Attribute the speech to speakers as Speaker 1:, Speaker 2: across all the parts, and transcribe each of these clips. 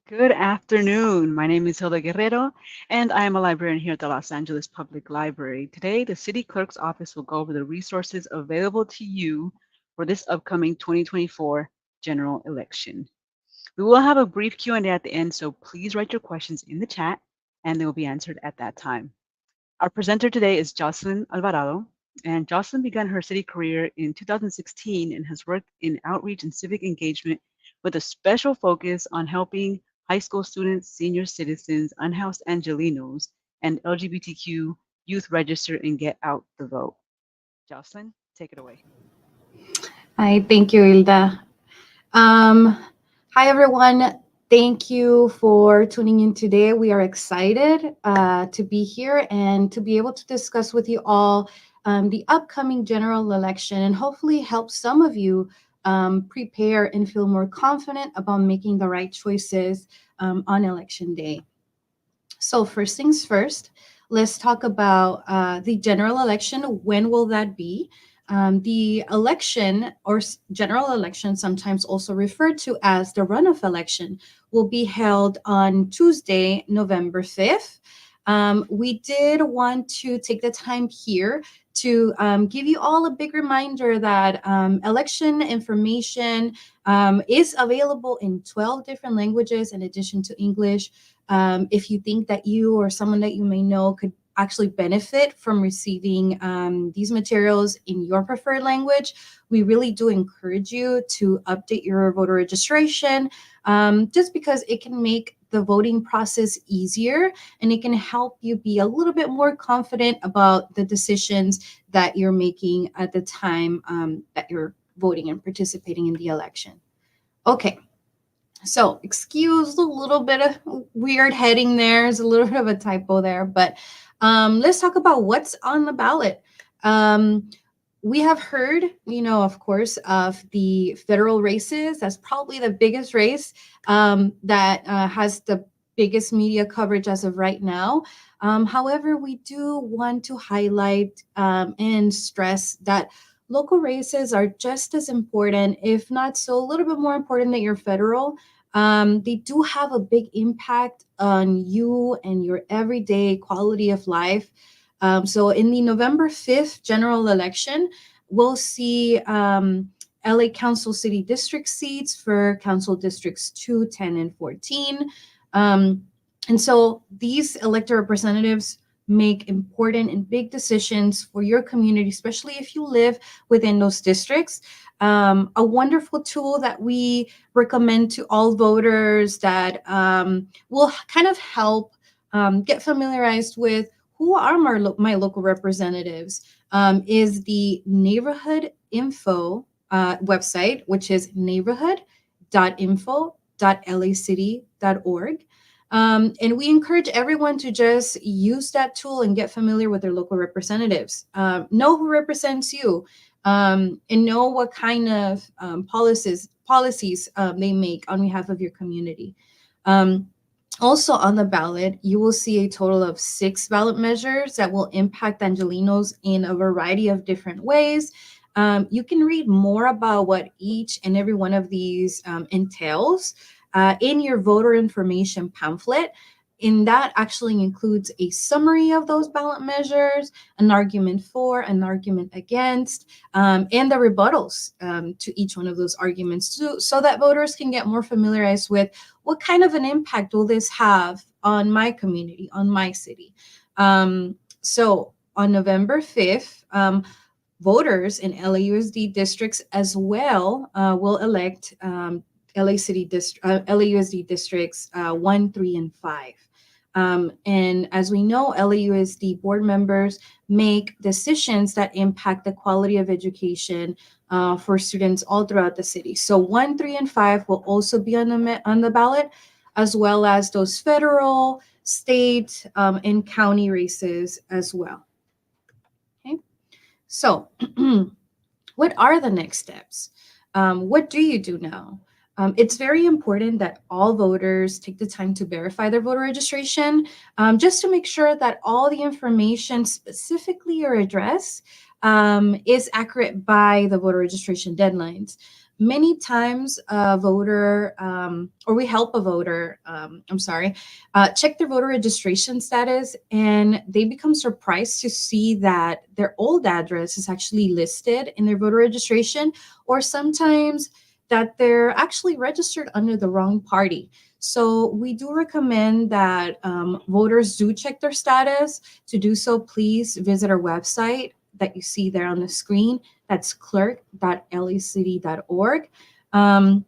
Speaker 1: Good afternoon. My name is Hilda Guerrero, and I am a librarian here at the Los Angeles Public Library. Today, the City Clerk's office will go over the resources available to you for this upcoming 2024 general election. We will have a brief Q&A at the end, so please write your questions in the chat, and they will be answered at that time. Our presenter today is Jocelyn Alvarado, and Jocelyn began her city career in 2016 and has worked in outreach and civic engagement with a special focus on helping high school students, senior citizens, unhoused Angelinos, and LGBTQ youth register and get out the vote. Jocelyn, take it away.
Speaker 2: Hi, thank you, Hilda. Um, Hi, everyone. Thank you for tuning in today. We are excited to be here and to be able to discuss with you all the upcoming general election and hopefully help some of you prepare and feel more confident about making the right choices on election day. So, first things first, let's talk about the general election. When will that be? The election or general election, sometimes also referred to as the runoff election, will be held on Tuesday, November 5th. We did want to take the time here to give you all a big reminder that election information is available in 12 different languages in addition to English. If you think that you or someone that you may know could actually benefit from receiving these materials in your preferred language, we really do encourage you to update your voter registration just because it can make the voting process easier and it can help you be a little bit more confident about the decisions that you're making at the time that you're voting and participating in the election. Okay. So, excuse a little bit of weird heading there. There's a little bit of a typo there, but let's talk about what's on the ballot. We have heard, of course, of the federal races. That's probably the biggest race that has the biggest media coverage as of right now. However, we do want to highlight and stress that local races are just as important, if not so a little bit more important than your federal. They do have a big impact on you and your everyday quality of life. So in the November 5th general election, we'll see LA Council City District seats for Council Districts 2, 10, and 14. And so these elected representatives make important and big decisions for your community, especially if you live within those districts. A wonderful tool that we recommend to all voters that will kind of help get familiarized with who are my local representatives is the neighborhood info website, which is neighborhood.info.lacity.org. And we encourage everyone to just use that tool and get familiar with their local representatives. Know who represents you, and know what kind of policies they make on behalf of your community. Also on the ballot, you will see a total of 6 ballot measures that will impact Angelinos in a variety of different ways. You can read more about what each and every one of these entails in your voter information pamphlet. And that actually includes a summary of those ballot measures, an argument for, an argument against, and the rebuttals to each one of those arguments so that voters can get more familiarized with what kind of an impact will this have on my community, on my city. So on November 5th, voters in LAUSD districts as well will elect LAUSD districts 1, 3, and 5. And as we know, LAUSD board members make decisions that impact the quality of education for students all throughout the city. So 1, 3, and 5 will also be on the ballot, as well as those federal, state, and county races as well. Okay, so what are the next steps? What do you do now? It's very important that all voters take the time to verify their voter registration, just to make sure that all the information, specifically your address, is accurate by the voter registration deadlines. many times a voter, or we help a voter, I'm sorry, check their voter registration status, and they become surprised to see that their old address is actually listed in their voter registration, or sometimes that they're actually registered under the wrong party. So we do recommend that voters do check their status. To do so, please visit our website that you see there on the screen. That's clerk.lacity.org. Um,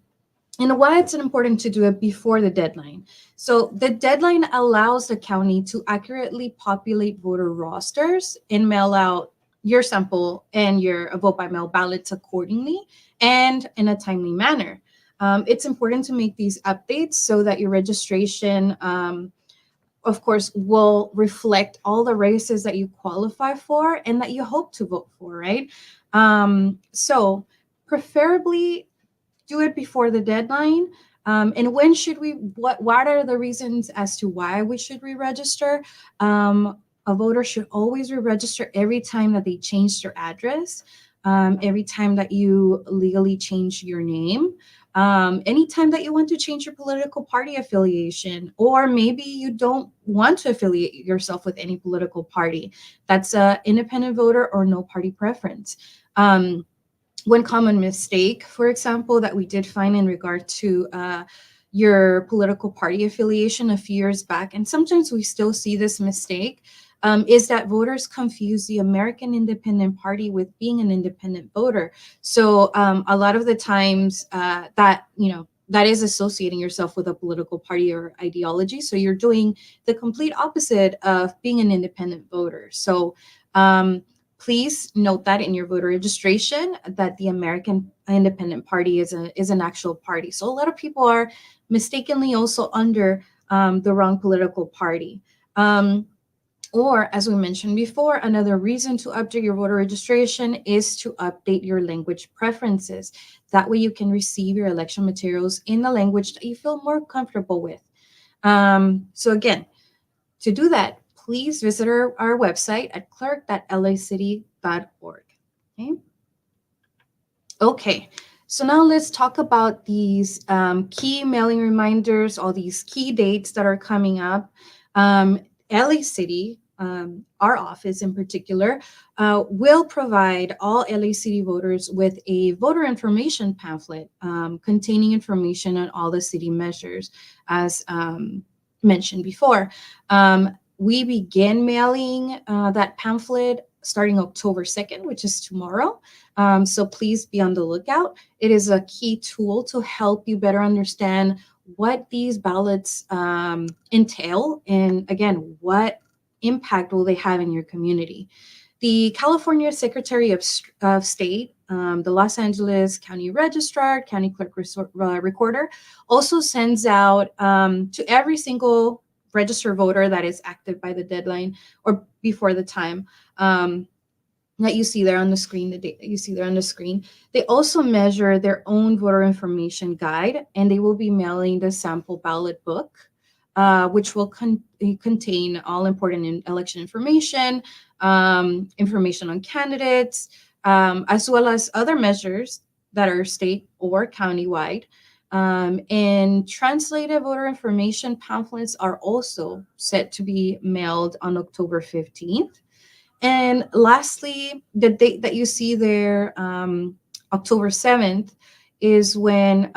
Speaker 2: and why it's important to do it before the deadline. So the deadline allows the county to accurately populate voter rosters and mail out your sample and your vote by mail ballots accordingly and in a timely manner. It's important to make these updates so that your registration, of course, will reflect all the races that you qualify for and that you hope to vote for, right? So, preferably do it before the deadline. And when should we? What are the reasons as to why we should re-register? A voter should always re-register every time that they change their address, every time that you legally change your name, anytime that you want to change your political party affiliation, or maybe you don't want to affiliate yourself with any political party. That's a independent voter or no party preference. One common mistake, for example, that we did find in regard to your political party affiliation a few years back, and sometimes we still see this mistake, is that voters confuse the American Independent Party with being an independent voter. So a lot of the times that, that is associating yourself with a political party or ideology. So you're doing the complete opposite of being an independent voter. So um, please note that in your voter registration that the American Independent Party is an actual party. So a lot of people are mistakenly also under the wrong political party. Or, as we mentioned before, another reason to update your voter registration is to update your language preferences. That way, you can receive your election materials in the language that you feel more comfortable with. So, again, to do that, please visit our website at clerk.lacity.org. Okay. Okay. So now let's talk about these key mailing reminders, all these key dates that are coming up. LA City, our office in particular, will provide all LA City voters with a voter information pamphlet containing information on all the city measures, as mentioned before. We begin mailing that pamphlet starting October 2nd, which is tomorrow. So please be on the lookout. It is a key tool to help you better understand what these ballots entail, and again, what impact will they have in your community. The California Secretary of State, the Los Angeles County Registrar, County Clerk Recorder, also sends out to every single registered voter that is active by the deadline or before the time. That you see there on the screen, the date that you see there on the screen. They also measure their own voter information guide, and they will be mailing the sample ballot book, which will contain all important election information, information on candidates, as well as other measures that are state or countywide. And translated voter information pamphlets are also set to be mailed on October 15th. And lastly, the date that you see there, October 7th, is when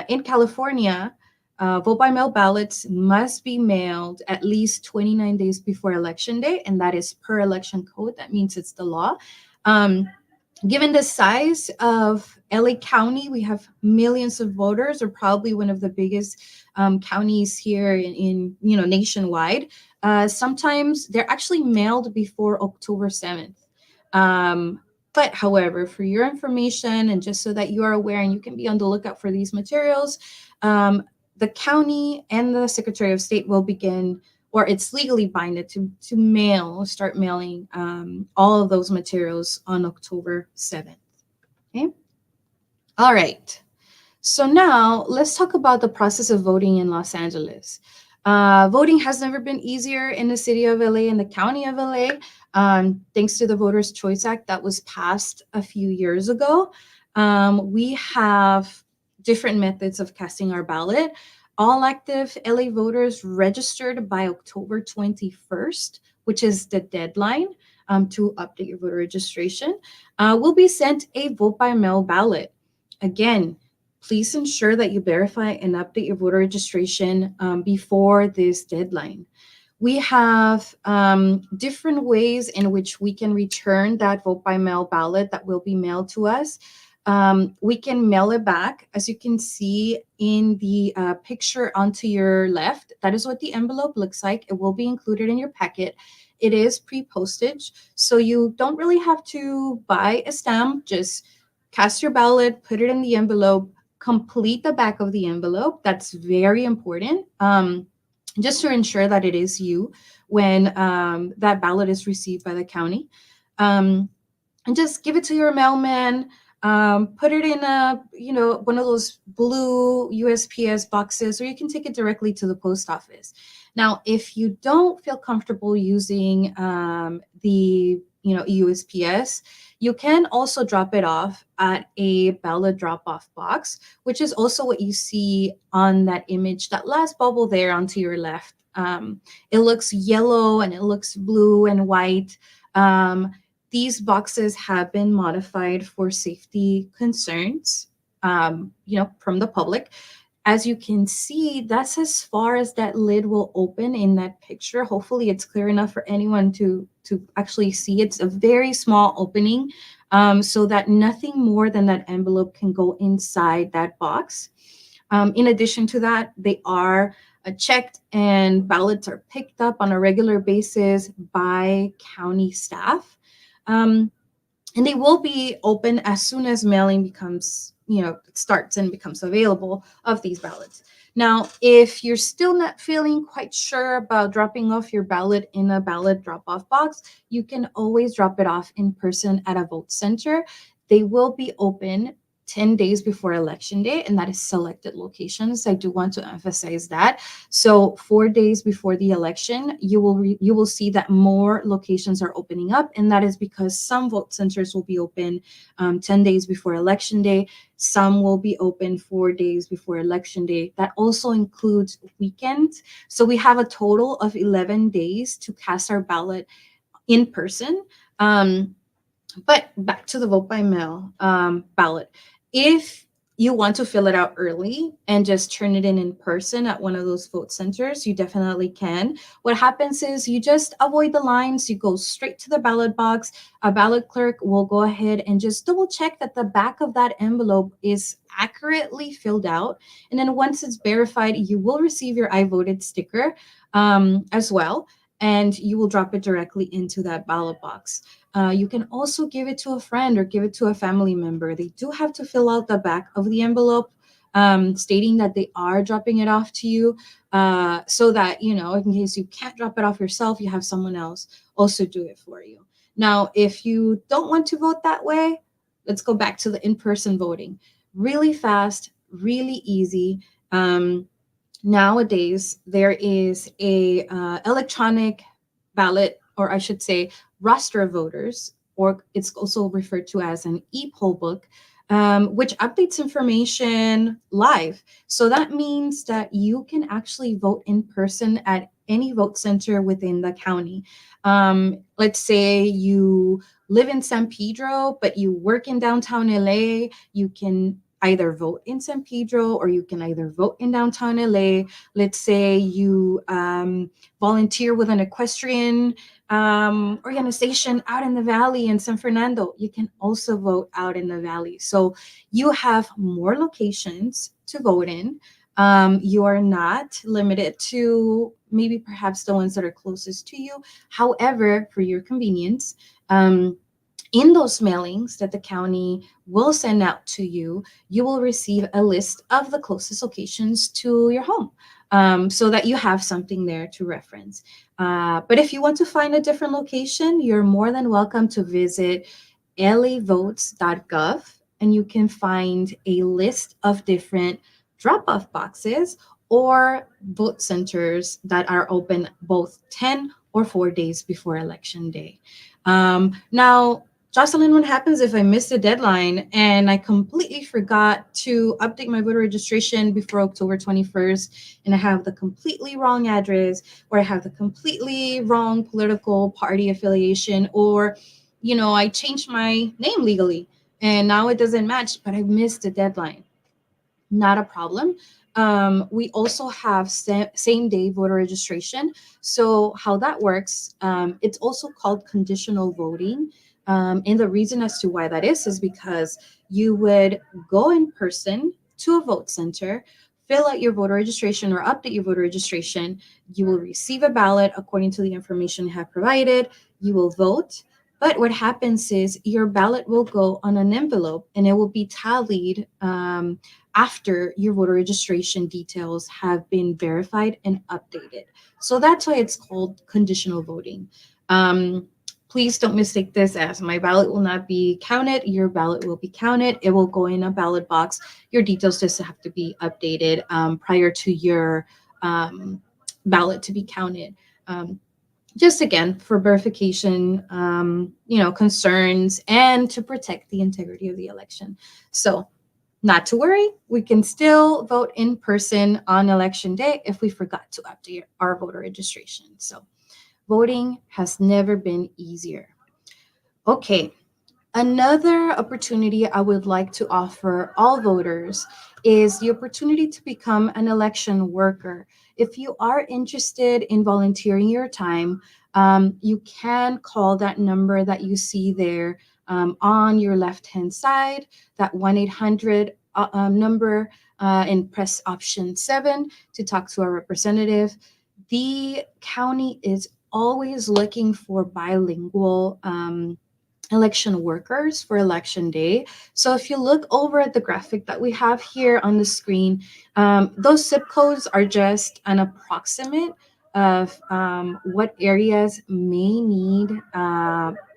Speaker 2: in California, vote by mail ballots must be mailed at least 29 days before election day. And that is per election code. That means it's the law. Given the size of LA County, we have millions of voters, or probably one of the biggest counties here in nationwide. Sometimes they're actually mailed before October 7th. But however, for your information and just so that you are aware and you can be on the lookout for these materials, the county and the Secretary of State will begin, or it's legally binded to start mailing all of those materials on October 7th. Okay. All right. So now let's talk about the process of voting in Los Angeles. Voting has never been easier in the city of LA and the county of LA, thanks to the Voters' Choice Act that was passed a few years ago. We have different methods of casting our ballot. All active LA voters registered by October 21st, which is the deadline to update your voter registration, will be sent a vote by mail ballot. Again, please ensure that you verify and update your voter registration before this deadline. We have different ways in which we can return that vote by mail ballot that will be mailed to us. We can mail it back, as you can see in the picture onto your left. That is what the envelope looks like. It will be included in your packet. It is pre-postage, so you don't really have to buy a stamp. Just cast your ballot, put it in the envelope, complete the back of the envelope. That's very important. Just to ensure that it is you when that ballot is received by the county. Um, and just give it to your mailman. Put it in a, one of those blue USPS boxes, or you can take it directly to the post office. Now, if you don't feel comfortable using the USPS, you can also drop it off at a ballot drop off box, which is also what you see on that image, that last bubble there onto your left. It looks yellow and it looks blue and white. These boxes have been modified for safety concerns, from the public. As you can see, that's as far as that lid will open in that picture. Hopefully it's clear enough for anyone to actually see. It's a very small opening, so that nothing more than that envelope can go inside that box. In addition to that, they are checked and ballots are picked up on a regular basis by county staff. Um, and they will be open as soon as mailing becomes, starts and becomes available of these ballots. Now, if you're still not feeling quite sure about dropping off your ballot in a ballot drop off box, you can always drop it off in person at a vote center. They will be open 10 days before election day, and that is selected locations. I do want to emphasize that. So 4 days before the election, you will see that more locations are opening up, and that is because some vote centers will be open 10 days before election day. Some will be open 4 days before election day. That also includes weekends. So we have a total of 11 days to cast our ballot in person. But back to the vote by mail ballot. If you want to fill it out early and just turn it in person at one of those vote centers, you definitely can. What happens is you just avoid the lines, you go straight to the ballot box. A ballot clerk will go ahead and just double check that the back of that envelope is accurately filled out. And then once it's verified, you will receive your I voted sticker as well. And you will drop it directly into that ballot box. You can also give it to a friend or give it to a family member. They do have to fill out the back of the envelope, stating that they are dropping it off to you, so that, in case you can't drop it off yourself, you have someone else also do it for you. Now, if you don't want to vote that way, let's go back to the in person voting. Really fast, really easy. Nowadays there is a electronic ballot, or I should say roster of voters, or it's also referred to as an e-poll book, which updates information live. So that means that you can actually vote in person at any vote center within the county. Let's say you live in San Pedro but you work in downtown LA. You can either vote in San Pedro or you can either vote in downtown LA. Let's say you volunteer with an equestrian organization out in the valley in San Fernando. You can also vote out in the valley. So you have more locations to vote in. You are not limited to maybe perhaps the ones that are closest to you. However, for your convenience, in those mailings that the county will send out to you, you will receive a list of the closest locations to your home, so that you have something there to reference. But if you want to find a different location, you're more than welcome to visit lavotes.gov, and you can find a list of different drop off boxes or vote centers that are open both 10 or 4 days before election day. Now, Jocelyn, what happens if I miss the deadline and I completely forgot to update my voter registration before October 21st and I have the completely wrong address, or I have the completely wrong political party affiliation, or, I changed my name legally and now it doesn't match, but I missed the deadline? Not a problem. We also have same day voter registration. So, how that works, it's also called conditional voting. And the reason as to why that is because you would go in person to a vote center, fill out your voter registration or update your voter registration. You will receive a ballot according to the information you have provided. You will vote. But what happens is your ballot will go on an envelope and it will be tallied after your voter registration details have been verified and updated. So that's why it's called conditional voting. Um, Please don't mistake this as my ballot will not be counted. Your ballot will be counted. It will go in a ballot box. Your details just have to be updated prior to your um, ballot to be counted. Um, just again for verification, concerns, and to protect the integrity of the election. So not to worry, we can still vote in person on election day if we forgot to update our voter registration. So, voting has never been easier. Okay, another opportunity I would like to offer all voters is the opportunity to become an election worker. If you are interested in volunteering your time, you can call that number that you see there on your left hand side, that 1 800 number, and press option 7 to talk to a representative. The county is always looking for bilingual election workers for election day. So if you look over at the graphic that we have here on the screen, those zip codes are just an approximate of what areas may need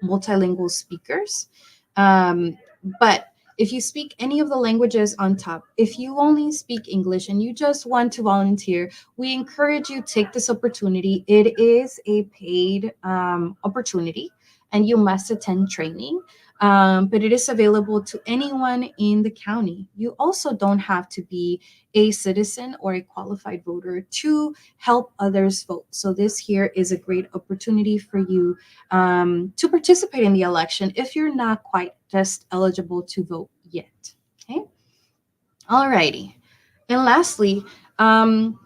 Speaker 2: multilingual speakers. But if you speak any of the languages on top, if you only speak English and you just want to volunteer, we encourage you take this opportunity. It is a paid opportunity and you must attend training. But it is available to anyone in the county. You also don't have to be a citizen or a qualified voter to help others vote. So, this here is a great opportunity for you to participate in the election if you're not quite just eligible to vote yet. Okay. Alrighty. And lastly, um,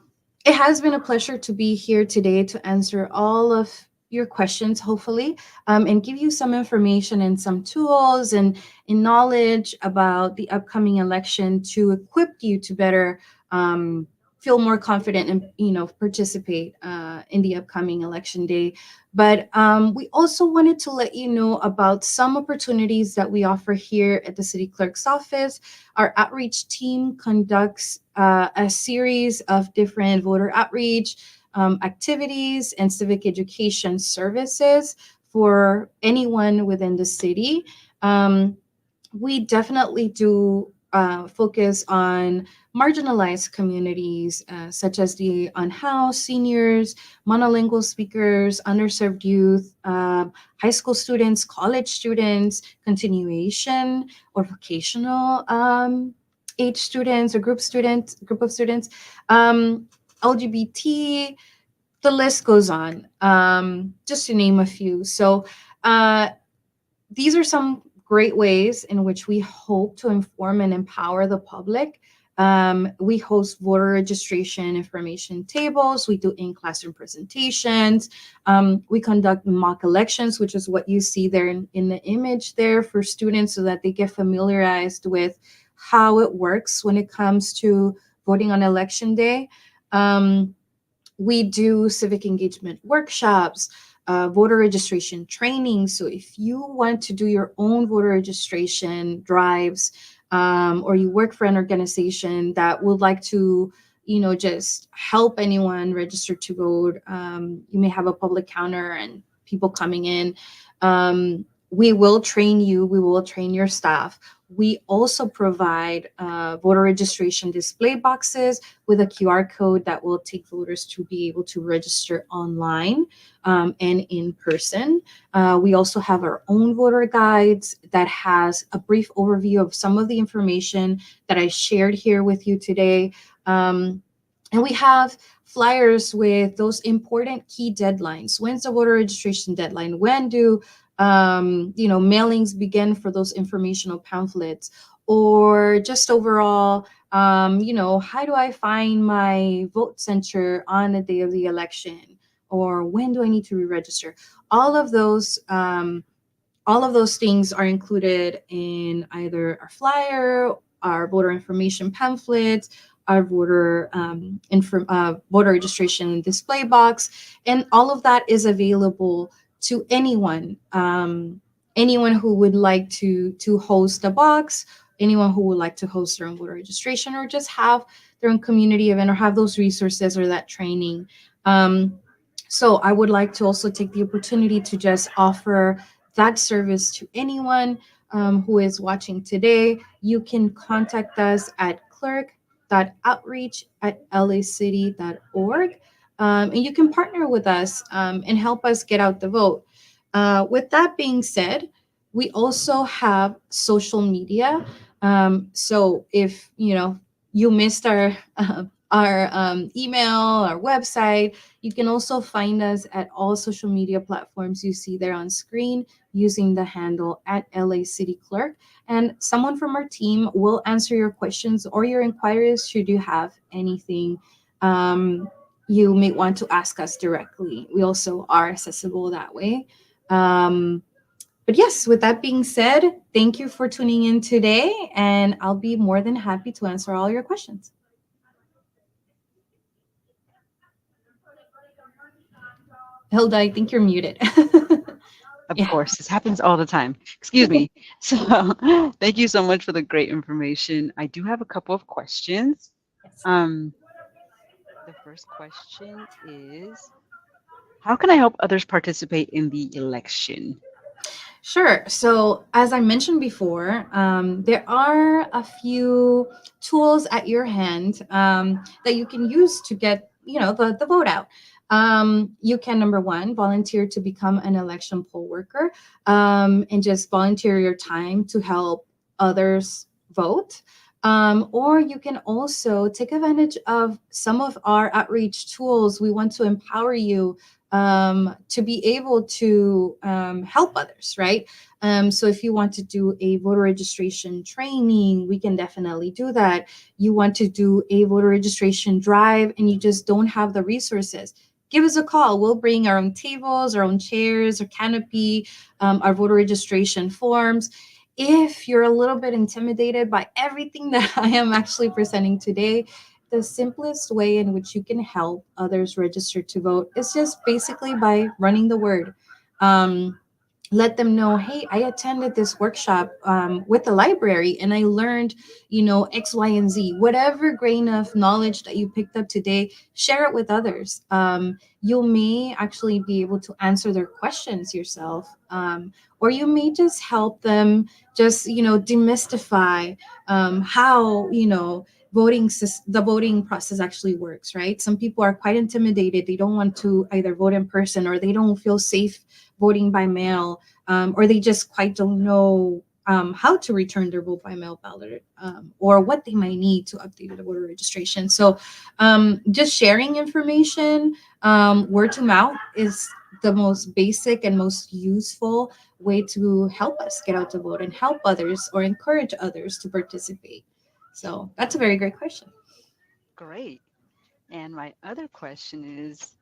Speaker 2: it has been a pleasure to be here today to answer all of your questions, hopefully, and give you some information and some tools and knowledge about the upcoming election to equip you to better feel more confident and participate in the upcoming election day. But we also wanted to let you know about some opportunities that we offer here at the city clerk's office. Our outreach team conducts a series of different voter outreach activities and civic education services for anyone within the city. Um, we definitely do focus on marginalized communities such as the unhoused, seniors, monolingual speakers, underserved youth, high school students, college students, continuation or vocational age students or group of students, um, LGBT. The list goes on, just to name a few. So. These are some great ways in which we hope to inform and empower the public. We host voter registration information tables. We do in-classroom presentations. We conduct mock elections, which is what you see there in the image there for students so that they get familiarized with how it works when it comes to voting on election day. Um, we do civic engagement workshops, voter registration training. So if you want to do your own voter registration drives, or you work for an organization that would like to, just help anyone register to vote, you may have a public counter and people coming in. We will train you, we will train your staff. We also provide voter registration display boxes with a QR code that will take voters to be able to register online and in person. We also have our own voter guides that has a brief overview of some of the information that I shared here with you today. And we have flyers with those important key deadlines. When's the voter registration deadline? When do mailings begin for those informational pamphlets? Or just overall, how do I find my vote center on the day of the election? Or when do I need to re-register? All of those all of those things are included in either our flyer, our voter information pamphlets, our voter registration display box, and all of that is available to anyone who would like to host a box, anyone who would like to host their own voter registration, or just have their own community event, or have those resources or that training. So I would like to also take the opportunity to just offer that service to anyone who is watching today. You can contact us at clerk.outreach@lacity.org. And you can partner with us and help us get out the vote. With that being said, we also have social media. So if you missed our email, our website, you can also find us at all social media platforms you see there on screen using the handle at LA City Clerk. And someone from our team will answer your questions or your inquiries should you have anything you may want to ask us directly. We also are accessible that way. Um, but yes, with that being said, thank you for tuning in today, and I'll be more than happy to answer all your questions. Hilda, I think you're muted.
Speaker 1: Of
Speaker 2: Yeah.
Speaker 1: course, this happens all the time. Excuse me. So, thank you so much for the great information. I do have a couple of questions.
Speaker 2: Yes.
Speaker 1: Um, the first question is, how can I help others participate in the election?
Speaker 2: Sure. So, as I mentioned before, there are a few tools at your hand that you can use to get, the vote out. You can, number one, volunteer to become an election poll worker and just volunteer your time to help others vote. Or you can also take advantage of some of our outreach tools. We want to empower you to be able to help others, right? So if you want to do a voter registration training, we can definitely do that. You want to do a voter registration drive and you just don't have the resources, give us a call. We'll bring our own tables, our own chairs, our canopy, our voter registration forms. If you're a little bit intimidated by everything that I am actually presenting today, the simplest way in which you can help others register to vote is just basically by running the word. Um, Let them know, hey, I attended this workshop with the library and I learned, X, Y, and Z. Whatever grain of knowledge that you picked up today, share it with others. You may actually be able to answer their questions yourself, or you may just help them just, demystify how, the voting process actually works, right? Some people are quite intimidated. They don't want to either vote in person, or they don't feel safe voting by mail, or they just quite don't know how to return their vote by mail ballot, or what they might need to update the voter registration. So just sharing information, word to mouth is the most basic and most useful way to help us get out to vote and help others or encourage others to participate. So that's a very great question.
Speaker 1: Great. And my other question is,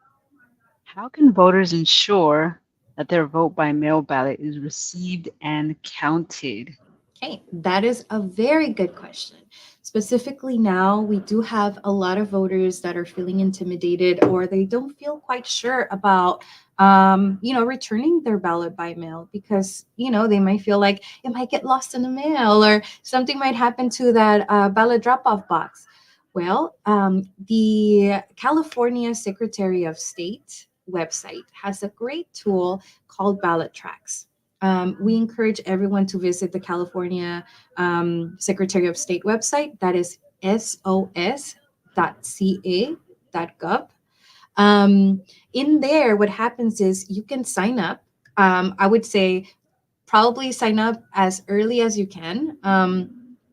Speaker 1: how can voters ensure that their vote by mail ballot is received and counted?
Speaker 2: Okay, that is a very good question. Specifically, now we do have a lot of voters that are feeling intimidated, or they don't feel quite sure about, returning their ballot by mail because, they might feel like it might get lost in the mail or something might happen to that ballot drop off box. Well, the California Secretary of State website has a great tool called Ballot Tracks. We encourage everyone to visit the California Secretary of State website. That is sos.ca.gov. Um, in there, what happens is you can sign up. I would say probably sign up as early as you can.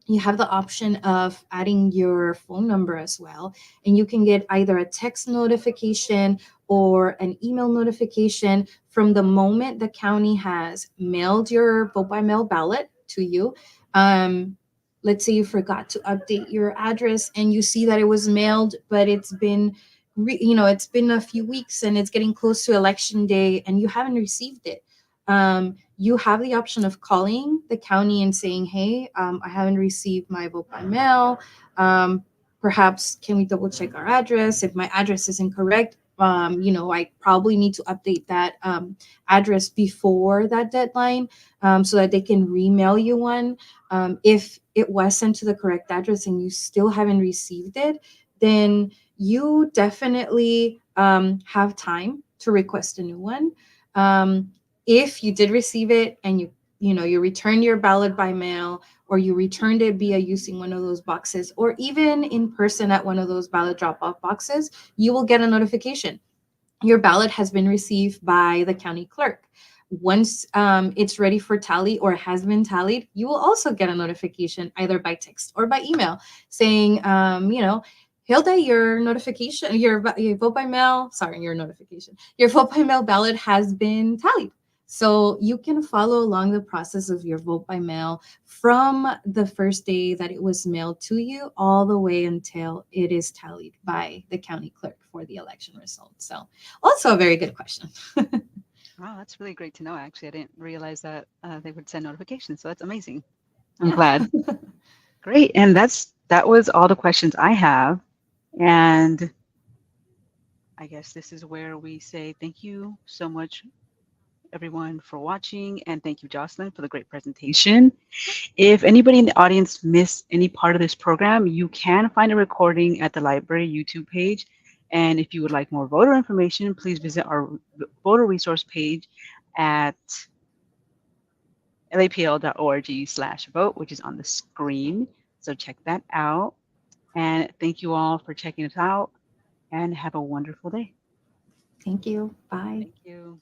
Speaker 2: You have the option of adding your phone number as well, and you can get either a text notification or an email notification from the moment the county has mailed your vote by mail ballot to you. Um, let's say you forgot to update your address and you see that it was mailed, but it's been it's been a few weeks and it's getting close to election day and you haven't received it. You have the option of calling the county and saying, hey, I haven't received my vote by mail. Perhaps can we double check our address? If my address is incorrect, I probably need to update that address before that deadline, so that they can remail you one. If it was sent to the correct address and you still haven't received it, then you definitely have time to request a new one. If you did receive it and you returned your ballot by mail, or you returned it via using one of those boxes, or even in person at one of those ballot drop off boxes, you will get a notification your ballot has been received by the county clerk. Once it's ready for tally or has been tallied, you will also get a notification either by text or by email saying, Hilda, your notification, your vote by mail, sorry, your notification, your vote by mail ballot has been tallied. So you can follow along the process of your vote by mail from the first day that it was mailed to you all the way until it is tallied by the county clerk for the election results. So also a very good question.
Speaker 1: Wow, that's really great to know. Actually, I didn't realize that they would send notifications, so that's amazing. I'm
Speaker 2: Yeah.
Speaker 1: glad. Great, and that was all the questions I have. And I guess this is where we say thank you so much, everyone, for watching, and thank you, Jocelyn, for the great presentation. If anybody in the audience missed any part of this program, you can find a recording at the library YouTube page. And if you would like more voter information, please visit our voter resource page at lapl.org/vote, which is on the screen. So check that out. And thank you all for checking us out and have a wonderful day.
Speaker 2: Thank you. Bye.
Speaker 1: Thank you.